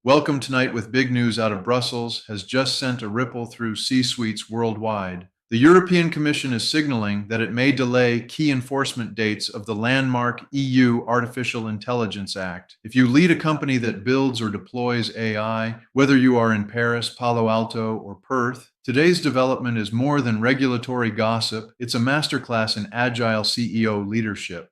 Welcome Tonight with big news out of Brussels has just sent a ripple through C-suites worldwide. The European Commission is signaling that it may delay key enforcement dates of the landmark EU Artificial Intelligence Act. If you lead a company that builds or deploys AI, whether you are in Paris, Palo Alto, or Perth, today's development is more than regulatory gossip. It's a masterclass in agile CEO leadership.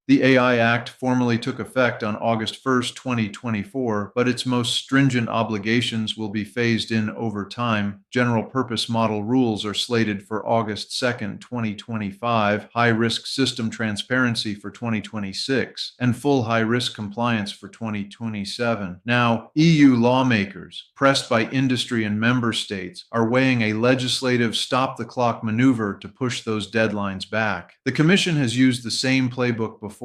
The AI Act formally took effect on August 1st, 2024, but its most stringent obligations will be phased in over time. General purpose model rules are slated for August 2nd, 2025, high risk system transparency for 2026, and full high risk compliance for 2027. Now, EU lawmakers, pressed by industry and member states, are weighing a legislative stop the clock maneuver to push those deadlines back. The Commission has used the same playbook before,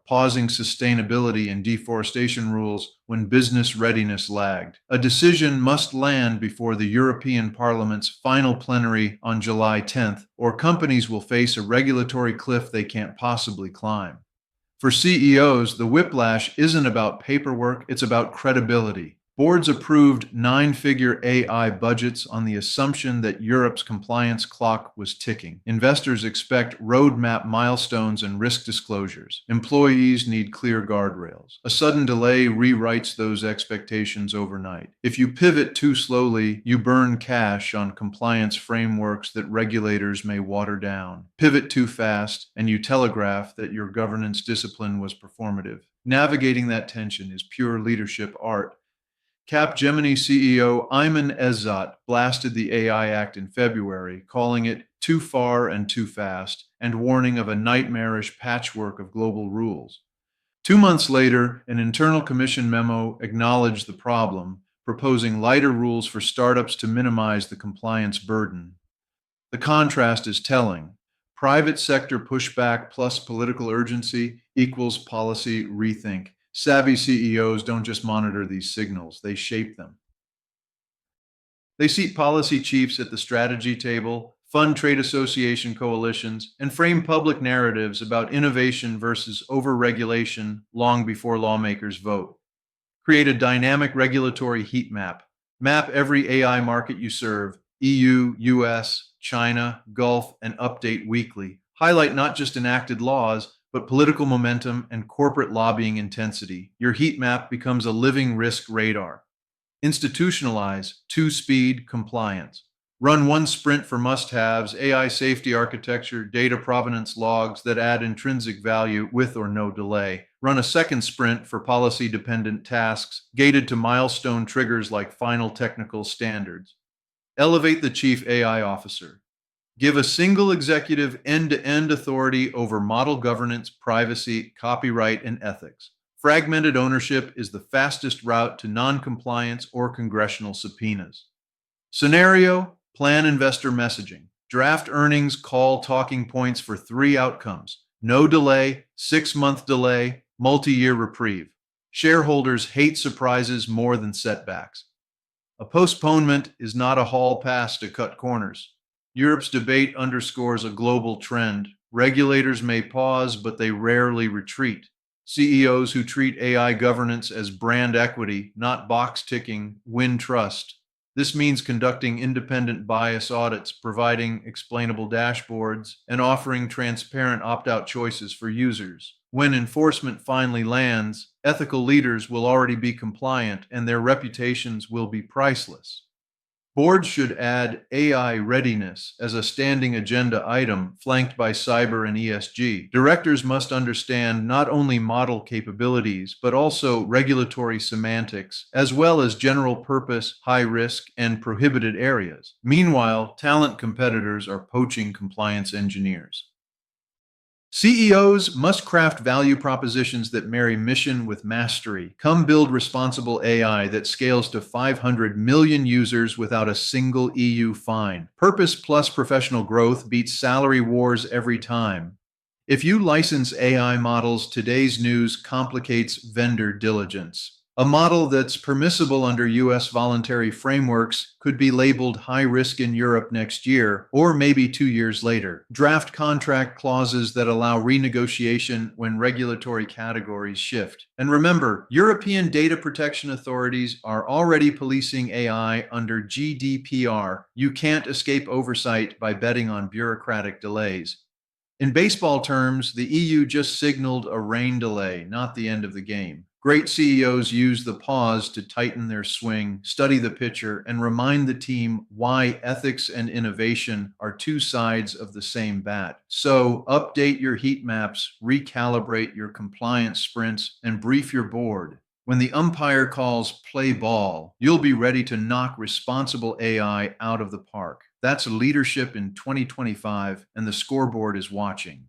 pausing sustainability and deforestation rules when business readiness lagged. A decision must land before the European Parliament's final plenary on July 10th, or companies will face a regulatory cliff they can't possibly climb. For CEOs, the whiplash isn't about paperwork, it's about credibility. Boards approved nine-figure AI budgets on the assumption that Europe's compliance clock was ticking. Investors expect roadmap milestones and risk disclosures. Employees need clear guardrails. A sudden delay rewrites those expectations overnight. If you pivot too slowly, you burn cash on compliance frameworks that regulators may water down. Pivot too fast, and you telegraph that your governance discipline was performative. Navigating that tension is pure leadership art. Capgemini CEO Ayman Ezzat blasted the AI Act in February, calling it too far and too fast, and warning of a nightmarish patchwork of global rules. 2 months later, an internal commission memo acknowledged the problem, proposing lighter rules for startups to minimize the compliance burden. The contrast is telling. Private sector pushback plus political urgency equals policy rethink. Savvy CEOs don't just monitor these signals, they shape them. They seat policy chiefs at the strategy table, fund trade association coalitions, and frame public narratives about innovation versus overregulation long before lawmakers vote. Create a dynamic regulatory heat map. Map every AI market you serve, EU, US, China, Gulf, and update weekly. Highlight not just enacted laws, but political momentum and corporate lobbying intensity. Your heat map becomes a living risk radar. Institutionalize two-speed compliance. Run one sprint for must-haves, AI safety architecture, data provenance logs that add intrinsic value with or no delay. Run a second sprint for policy-dependent tasks, gated to milestone triggers like final technical standards. Elevate the chief AI officer. Give a single executive end-to-end authority over model governance, privacy, copyright, and ethics. Fragmented ownership is the fastest route to non-compliance or congressional subpoenas. Scenario: plan investor messaging. Draft earnings call talking points for three outcomes: no delay, 6-month delay, multi-year reprieve. Shareholders hate surprises more than setbacks. A postponement is not a hall pass to cut corners. Europe's debate underscores a global trend. Regulators may pause, but they rarely retreat. CEOs who treat AI governance as brand equity, not box ticking, win trust. This means conducting independent bias audits, providing explainable dashboards, and offering transparent opt-out choices for users. When enforcement finally lands, ethical leaders will already be compliant and their reputations will be priceless. Boards should add AI readiness as a standing agenda item flanked by cyber and ESG. Directors must understand not only model capabilities, but also regulatory semantics, as well as general purpose, high risk, and prohibited areas. Meanwhile, talent competitors are poaching compliance engineers. CEOs must craft value propositions that marry mission with mastery. Come build responsible AI that scales to 500 million users without a single EU fine. Purpose plus professional growth beats salary wars every time. If you license AI models, today's news complicates vendor diligence. A model that's permissible under U.S. voluntary frameworks could be labeled high risk in Europe next year, or maybe 2 years later. Draft contract clauses that allow renegotiation when regulatory categories shift. And remember, European data protection authorities are already policing AI under GDPR. You can't escape oversight by betting on bureaucratic delays. In baseball terms, the EU just signaled a rain delay, not the end of the game. Great CEOs use the pause to tighten their swing, study the pitcher, and remind the team why ethics and innovation are two sides of the same bat. So update your heat maps, recalibrate your compliance sprints, and brief your board. When the umpire calls play ball, you'll be ready to knock responsible AI out of the park. That's leadership in 2025, and the scoreboard is watching.